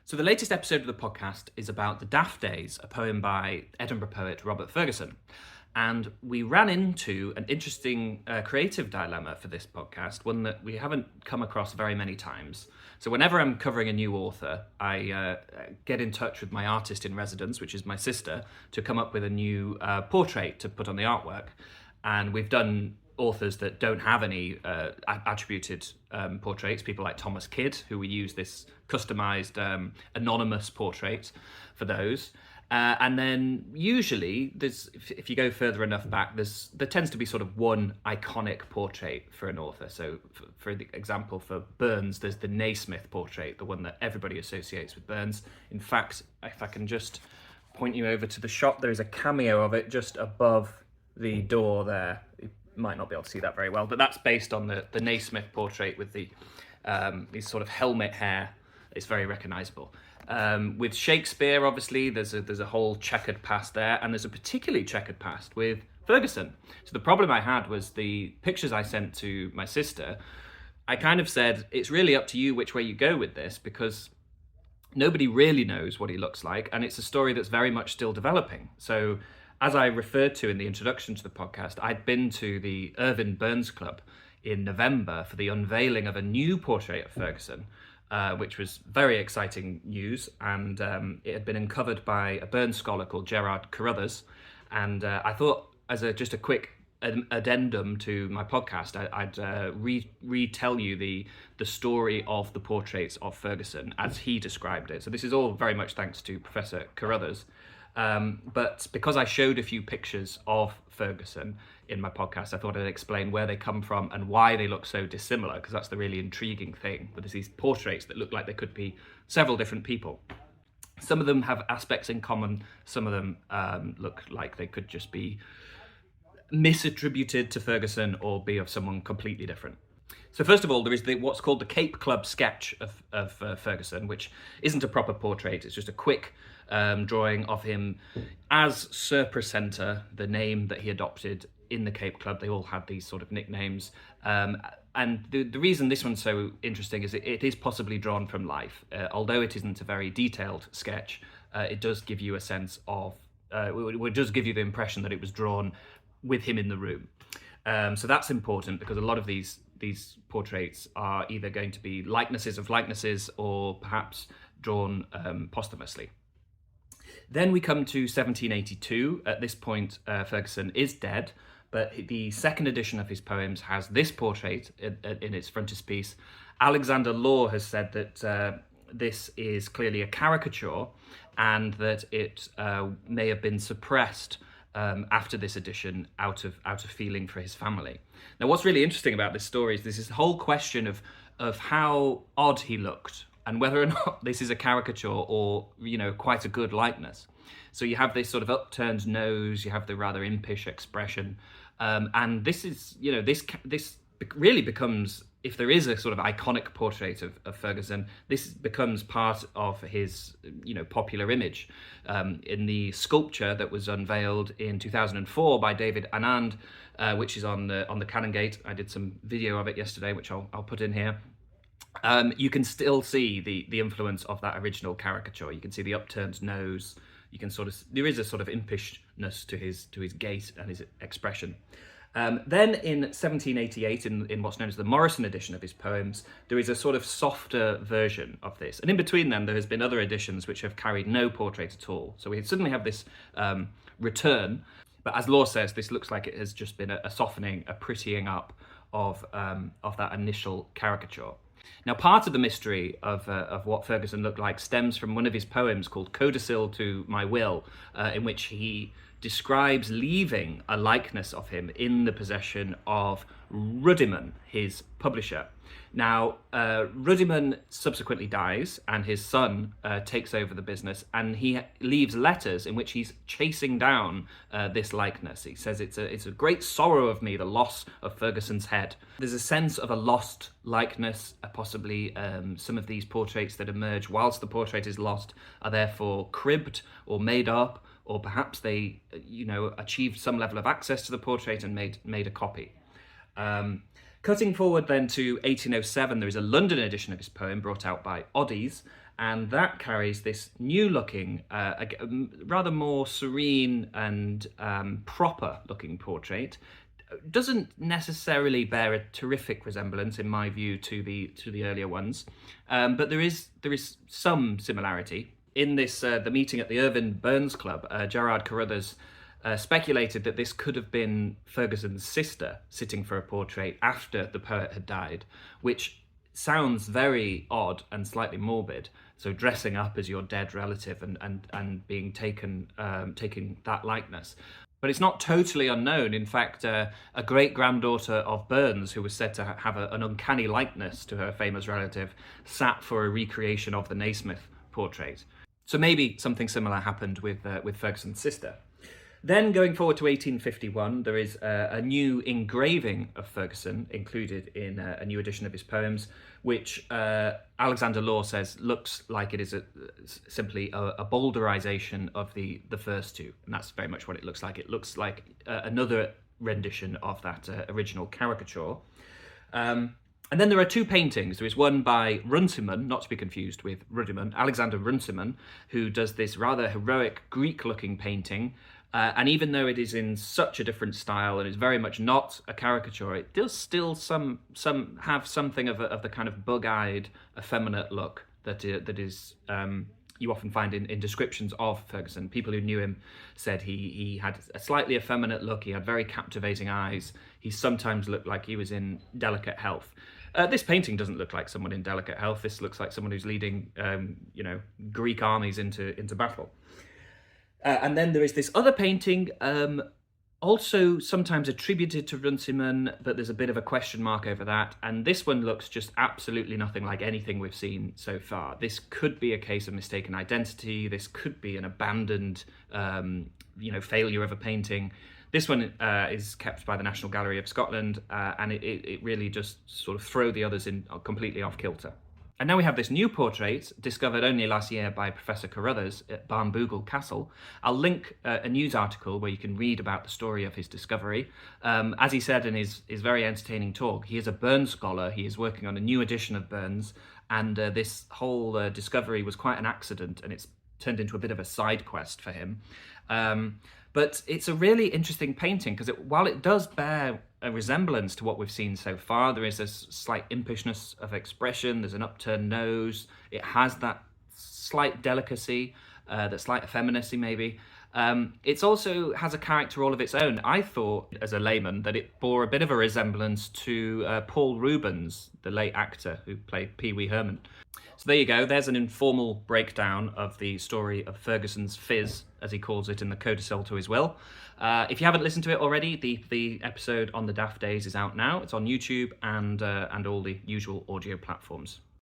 So the latest episode of the podcast is about the Daft Days, a poem by Edinburgh poet Robert Fergusson. And we ran into an interesting creative dilemma for this podcast, one that we haven't come across very many times. So whenever I'm covering a new author, I get in touch with my artist in residence, which is my sister, to come up with a new portrait to put on the artwork. And we've done authors that don't have any attributed portraits, people like Thomas Kidd, who we use this customized anonymous portrait for those. And then usually, if you go further enough back, there tends to be sort of one iconic portrait for an author. So for example, for Burns, there's the Naismith portrait, the one that everybody associates with Burns. In fact, if I can just point you over to the shop, there is a cameo of it just above the door there. You might not be able to see that very well, but that's based on the Naismith portrait with the these sort of helmet hair. It's very recognisable. With Shakespeare, obviously, there's a whole checkered past there, and there's a particularly checkered past with Ferguson. So the problem I had was the pictures I sent to my sister. I kind of said, it's really up to you which way you go with this, because nobody really knows what he looks like, and it's a story that's very much still developing. So as I referred to in the introduction to the podcast, I'd been to the Irving Burns Club in November for the unveiling of a new portrait of Ferguson, which was very exciting news, and it had been uncovered by a Burns scholar called Gerard Caruthers. And I thought, as just a quick addendum to my podcast, I'd retell you the story of the portraits of Ferguson as he described it. So this is all very much thanks to Professor Caruthers. But because I showed a few pictures of Ferguson in my podcast, I thought I'd explain where they come from and why they look so dissimilar, because that's the really intriguing thing. But there's these portraits that look like they could be several different people. Some of them have aspects in common. Some of them look like they could just be misattributed to Ferguson or be of someone completely different. So first of all, there is what's called the Cape Club sketch of Ferguson, which isn't a proper portrait. It's just a quick drawing of him as Sir Presenter, the name that he adopted in the Cape Club. They all had these sort of nicknames. And the reason this one's so interesting is it is possibly drawn from life. Although it isn't a very detailed sketch, it does give you a sense of, it does give you the impression that it was drawn with him in the room. So that's important, because a lot of these portraits are either going to be likenesses of likenesses or perhaps drawn posthumously. Then we come to 1782. At this point, Ferguson is dead, but the second edition of his poems has this portrait in its frontispiece. Alexander Law has said that this is clearly a caricature, and that it may have been suppressed after this edition out of feeling for his family. Now, what's really interesting about this story is this whole question of how odd he looked, and whether or not this is a caricature or, quite a good likeness. So you have this sort of upturned nose, you have the rather impish expression, and this is, this really becomes, if there is a sort of iconic portrait of Ferguson, this becomes part of his, popular image. In the sculpture that was unveiled in 2004 by David Anand, which is on the Canongate. I did some video of it yesterday, which I'll put in here. You can still see the influence of that original caricature. You can see the upturned nose. You can there is a sort of impishness to his gait and his expression. Then in 1788, in what's known as the Morrison edition of his poems, there is a sort of softer version of this. And in between them, there has been other editions which have carried no portrait at all. So we suddenly have this return. But as Law says, this looks like it has just been a softening, a prettying up of that initial caricature. Now, part of the mystery of what Ferguson looked like stems from one of his poems called Codicil to My Will, in which he describes leaving a likeness of him in the possession of Ruddiman, his publisher. Now, Ruddiman subsequently dies, and his son takes over the business, and he leaves letters in which he's chasing down this likeness. He says, it's a great sorrow of me, the loss of Ferguson's head. There's a sense of a lost likeness, possibly some of these portraits that emerge whilst the portrait is lost are therefore cribbed or made up, or perhaps they, achieved some level of access to the portrait and made a copy. Cutting forward then to 1807, there is a London edition of his poem brought out by Oddies, and that carries this new-looking, rather more serene and proper-looking portrait. Doesn't necessarily bear a terrific resemblance, in my view, to the earlier ones, but there is some similarity. In this the meeting at the Irvine Burns Club, Gerard Caruthers speculated that this could have been Ferguson's sister sitting for a portrait after the poet had died, which sounds very odd and slightly morbid. So dressing up as your dead relative and being taking that likeness. But it's not totally unknown. In fact, a great-granddaughter of Burns, who was said to have an uncanny likeness to her famous relative, sat for a recreation of the Naismith portrait. So maybe something similar happened with Ferguson's sister. Then going forward to 1851, there is a new engraving of Ferguson included in a new edition of his poems, which Alexander Law says looks like it is simply a boulderization of the first two. And that's very much what it looks like. It looks like another rendition of that original caricature. And then there are two paintings. There is one by Runciman, not to be confused with Rudiman, Alexander Runciman, who does this rather heroic Greek-looking painting. And even though it is in such a different style and is very much not a caricature, it does still have something of the kind of bug-eyed, effeminate look that is you often find in descriptions of Ferguson. People who knew him said he had a slightly effeminate look. He had very captivating eyes. He sometimes looked like he was in delicate health. This painting doesn't look like someone in delicate health. This looks like someone who's leading, Greek armies into battle. And then there is this other painting, also sometimes attributed to Runciman, but there's a bit of a question mark over that. And this one looks just absolutely nothing like anything we've seen so far. This could be a case of mistaken identity. This could be an abandoned, failure of a painting. This one is kept by the National Gallery of Scotland, and it really just sort of throw the others in completely off kilter. And now we have this new portrait, discovered only last year by Professor Caruthers at Barnbougle Castle. I'll link a news article where you can read about the story of his discovery. As he said in his very entertaining talk, he is a Burns scholar. He is working on a new edition of Burns, and this whole discovery was quite an accident, and it's turned into a bit of a side quest for him. But it's a really interesting painting because while it does bear a resemblance to what we've seen so far, there is a slight impishness of expression, there's an upturned nose, it has that slight delicacy, that slight effeminacy maybe. It also has a character all of its own. I thought, as a layman, that it bore a bit of a resemblance to Paul Rubens, the late actor who played Pee Wee Herman. So there you go, there's an informal breakdown of the story of Ferguson's Fizz, as he calls it in the codicil to his will. If you haven't listened to it already, the episode on the Daft Days is out now. It's on YouTube and all the usual audio platforms.